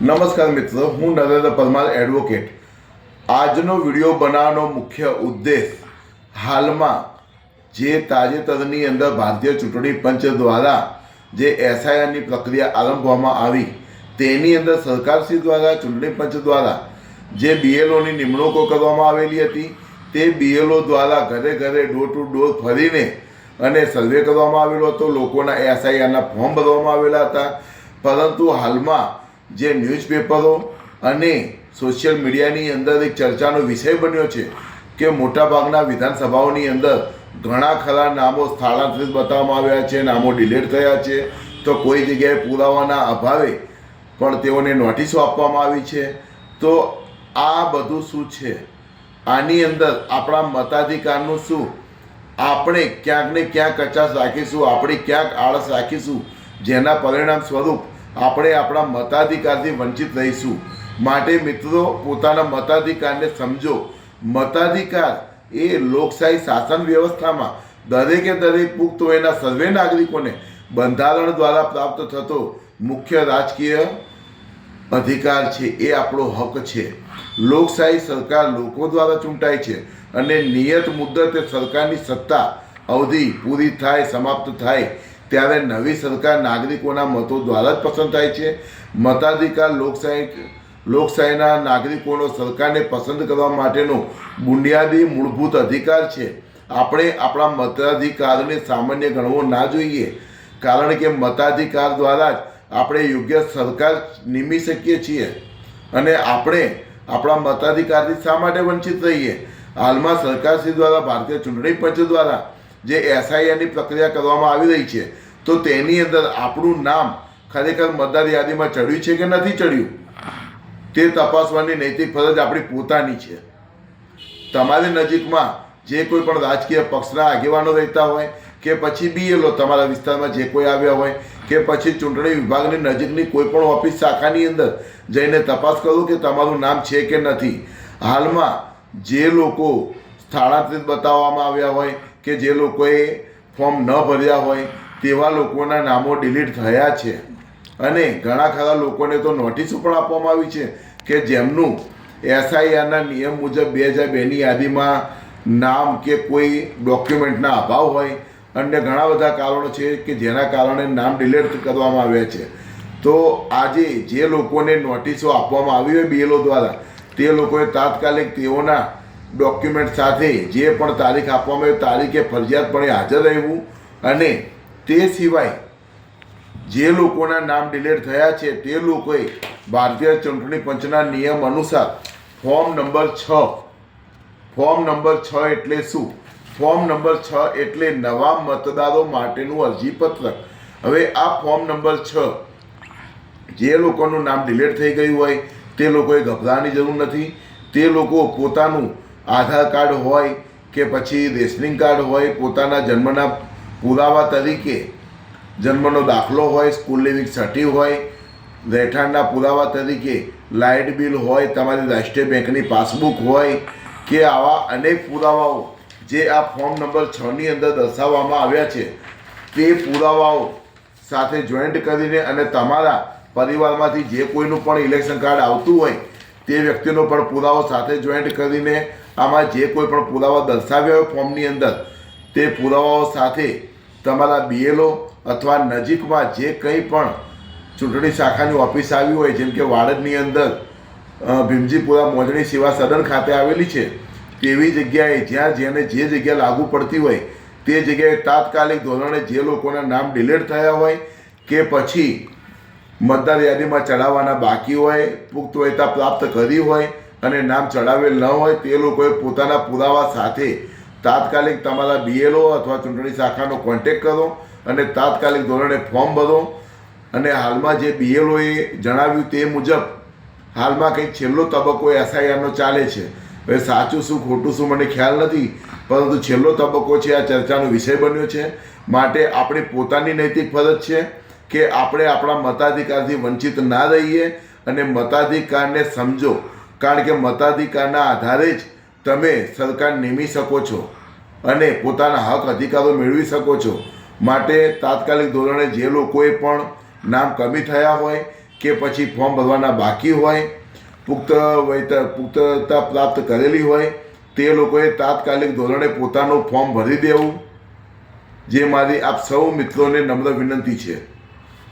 નમસ્કાર મિત્રો, હું નરેન્દ્ર પરમાર એડવોકેટ. આજનો વિડીયો બનાવવાનો મુખ્ય ઉદ્દેશ હાલમાં જે તાજેતરની અંદર ભારતીય ચૂંટણી પંચ દ્વારા જે એસઆઈઆરની પ્રક્રિયા આરંભવામાં આવી તેની અંદર સરકારશ્રી દ્વારા ચૂંટણી પંચ દ્વારા જે બીએલઓની નિમણૂકો કરવામાં આવેલી હતી તે બીએલઓ દ્વારા ઘરે ઘરે ડોર ટુ ડોર ફરીને અને સર્વે કરવામાં આવેલો હતો. લોકોના એસઆઈઆરના ફોર્મ ભરવામાં આવેલા હતા. પરંતુ હાલમાં જે ન્યૂઝપેપરો અને સોશિયલ મીડિયાની અંદર એક ચર્ચાનો વિષય બન્યો છે કે મોટાભાગના વિધાનસભાઓની અંદર ઘણા ખરા નામો સ્થળાંતરિત બતાવવામાં આવ્યા છે, નામો ડિલીટ થયા છે, તો કોઈ જગ્યાએ પુરાવાના અભાવે પણ તેઓને નોટિસો આપવામાં આવી છે. તો આ બધું શું છે? આની અંદર આપણા મતાધિકારનું શું? આપણે ક્યાંક ને ક્યાંક કચાશ રાખીશું, આપણે ક્યાંક આળસ રાખીશું, જેના પરિણામ સ્વરૂપ આપણે આપણા મતાધિકારથી વંચિત રહીશું. માટે મિત્રો, પોતાના મતાધિકારને સમજો. મતાધિકાર એ લોકશાહી શાસન વ્યવસ્થામાં દરેકે દરેક પુખ્ત વયના સર્વે નાગરિકોને બંધારણ દ્વારા પ્રાપ્ત થતો મુખ્ય રાજકીય અધિકાર છે. એ આપણો હક છે. લોકશાહી સરકાર લોકો દ્વારા ચૂંટાય છે અને નિયત મુદ્દતે સરકારની સત્તા અવધિ પૂરી થાય, સમાપ્ત થાય ત્યારે નવી સરકાર નાગરિકોના મતો દ્વારા જ પસંદ થાય છે. મતાધિકાર લોકશાહીના નાગરિકોનો સરકારને પસંદ કરવા માટેનો બુનિયાદી મૂળભૂત અધિકાર છે. આપણે આપણા મતાધિકારને સામાન્ય ગણવો ના જોઈએ, કારણ કે મતાધિકાર દ્વારા જ આપણે યોગ્ય સરકાર નિમી શકીએ છીએ. અને આપણે આપણા મતાધિકારથી શા માટે વંચિત રહીએ? હાલમાં સરકારશ્રી દ્વારા ભારતીય ચૂંટણી પંચ દ્વારા જે એસઆઈઆરની પ્રક્રિયા કરવામાં આવી રહી છે, તો તેની અંદર આપણું નામ ખરેખર મતદાર યાદીમાં ચડ્યું છે કે નથી ચડ્યું તે તપાસવાની નૈતિક ફરજ આપણી પોતાની છે. તમારી નજીકમાં જે કોઈ પણ રાજકીય પક્ષના આગેવાનો રહેતા હોય કે પછી બીએલઓ તમારા વિસ્તારમાં જે કોઈ આવ્યા હોય કે પછી ચૂંટણી વિભાગની નજીકની કોઈ પણ ઓફિસ શાખાની અંદર જઈને તપાસ કરો કે તમારું નામ છે કે નથી. હાલમાં જે લોકો સ્થળાંતરિત બતાવવામાં આવ્યા હોય કે જે લોકોએ ફોર્મ ન ભર્યા હોય તેવા લોકોના નામો ડિલીટ થયા છે અને ઘણા ખરા લોકોને તો નોટિસો પણ આપવામાં આવી છે કે જેમનું એસઆઈઆરના નિયમ મુજબ 2002ની યાદીમાં નામ કે કોઈ ડોક્યુમેન્ટના અભાવ હોય. અન્ય ઘણા બધા કારણો છે કે જેના કારણે નામ ડિલીટ કરવામાં આવ્યા છે. તો આજે જે લોકોને નોટિસો આપવામાં આવી હોય બીએલઓ દ્વારા, તે લોકોએ તાત્કાલિક તેઓના ડોક્યુમેન્ટ સાથે જે પણ તારીખ આપવામાં આવે તારીખે ફરજિયાતપણે હાજર રહેવું. અને તે સિવાય જે લોકોના નામ ડિલીટ થયા છે તે લોકોએ ભારતીય ચૂંટણી પંચના નિયમ અનુસાર ફોર્મ નંબર 6 એટલે શું? ફોર્મ નંબર 6 એટલે નવા મતદારો માટેનું અરજીપત્રક. હવે આ ફોર્મ નંબર 6 જે લોકોનું નામ ડિલીટ થઈ ગયું હોય તે લોકોએ ગભરાવાની જરૂર નથી. તે લોકો પોતાનું આધાર કાર્ડ હોય કે પછી રેશનિંગ કાર્ડ હોય, પોતાના જન્મના પુરાવા તરીકે જન્મનો દાખલો હોય, સ્કૂલ લિવિંગ સર્ટી હોય, રહેઠાણના પુરાવા તરીકે લાઇટ બિલ હોય, તમારી રાષ્ટ્રીય બેંકની પાસબુક હોય કે આવા અનેક પુરાવાઓ જે આ ફોર્મ નંબર 6ની અંદર દર્શાવવામાં આવ્યા છે તે પુરાવાઓ સાથે જોઈન્ટ કરીને અને તમારા પરિવારમાંથી જે કોઈનું પણ ઇલેક્શન કાર્ડ આવતું હોય તે વ્યક્તિનો પણ પુરાવો સાથે જોઈન્ટ કરીને આમાં જે કોઈ પણ પુરાવા દર્શાવ્યા હોય ફોર્મની અંદર તે પુરાવાઓ સાથે તમારા બીએલઓ અથવા નજીકમાં જે કંઈ પણ ચૂંટણી શાખાની ઓફિસ આવી હોય, જેમ કે વાડદની અંદર ભીમજીપુરા મોજણી સેવા સદન ખાતે આવેલી છે, તેવી જગ્યાએ જ્યાં જેને જે જગ્યા લાગુ પડતી હોય તે જગ્યાએ તાત્કાલિક ધોરણે જે લોકોના નામ ડિલીટ થયા હોય કે પછી મતદાર યાદીમાં ચડાવવાના બાકી હોય, પુખ્ત વયતા પ્રાપ્ત કરી હોય અને નામ ચડાવેલ ન હોય, તે લોકોએ પોતાના પુરાવા સાથે તાત્કાલિક તમારા બીએલઓ અથવા ચૂંટણી શાખાનો કોન્ટેક્ટ કરો અને તાત્કાલિક ધોરણે ફોર્મ ભરો. અને હાલમાં જે બીએલઓએ જણાવ્યું તે મુજબ હાલમાં કંઈક છેલ્લો તબક્કો એસઆઈઆરનો ચાલે છે. હવે સાચું શું ખોટું શું મને ખ્યાલ નથી, પરંતુ છેલ્લો તબક્કો છે, આ ચર્ચાનો વિષય બન્યો છે. માટે આપણી પોતાની નૈતિક ફરજ છે કે આપણે આપણા મતાધિકારથી વંચિત ના રહીએ અને મતાધિકારને સમજો, કારણ કે મતાધિકારના આધારે જ તમે સરકાર નિમી શકો છો અને પોતાના હક અધિકારો મેળવી શકો છો. માટે તાત્કાલિક ધોરણે જે લોકોએ પણ નામ કમી થયા હોય કે પછી ફોર્મ ભરવાના બાકી હોય, પુખ્તતા પ્રાપ્ત કરેલી હોય તે લોકોએ તાત્કાલિક ધોરણે પોતાનું ફોર્મ ભરી દેવું, જે મારી આપ સૌ મિત્રોને નમ્ર વિનંતી છે.